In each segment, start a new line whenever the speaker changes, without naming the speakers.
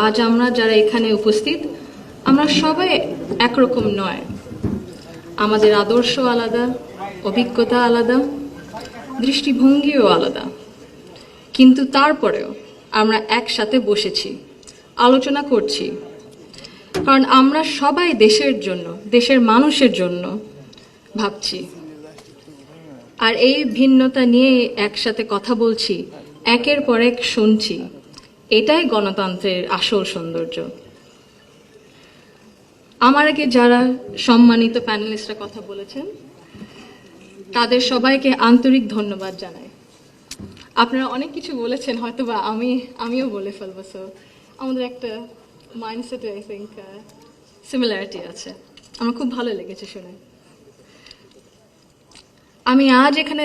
আজ আমরা যারা এখানে উপস্থিত, আমরা সবাই একরকম নয়। আমাদের আদর্শ আলাদা, অভিজ্ঞতা আলাদা, দৃষ্টিভঙ্গিও আলাদা। কিন্তু তারপরেও আমরা একসাথে বসেছি, আলোচনা করছি, কারণ আমরা সবাই দেশের জন্য, দেশের মানুষের জন্য ভাবছি। আর এই ভিন্নতা নিয়ে একসাথে কথা বলছি, একের পর এক শুনছি। এটাই গণতন্ত্রের আসল সৌন্দর্য। আমার আগে যারা সম্মানিত প্যানেলিস্টরা কথা বলেছেন, তাদের সবাইকে আন্তরিক ধন্যবাদ জানাই। আপনারা অনেক কিছু বলেছেন, হয়তো বা আমিও বলে ফেলবো। সো আমাদের একটা মাইন্ডসেটে আই থিঙ্ক সিমিলারিটি আছে। আমার খুব ভালো লেগেছে শুনে। আমি আজ এখানে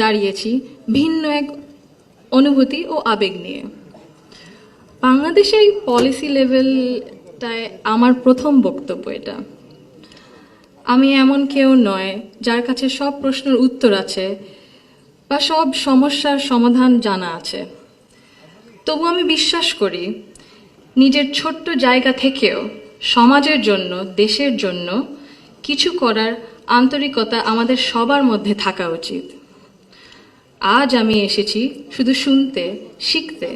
দাঁড়িয়েছি ভিন্ন এক অনুভূতি ও আবেগ নিয়ে। বাংলাদেশে এই পলিসি লেভেলটায় আমার প্রথম বক্তব্য এটা। আমি এমন কেউ নয় যার কাছে সব প্রশ্নের উত্তর আছে বা সব সমস্যার সমাধান জানা আছে। তবু আমি বিশ্বাস করি, নিজের ছোট্ট জায়গা থেকেও সমাজের জন্য, দেশের জন্য কিছু করার আন্তরিকতা আমাদের সবার মধ্যে থাকা উচিত। আজ আমি এসেছি শুধু শুনতে, শিখতে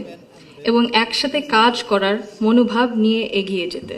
এবং একসাথে কাজ করার মনোভাব নিয়ে এগিয়ে যেতে।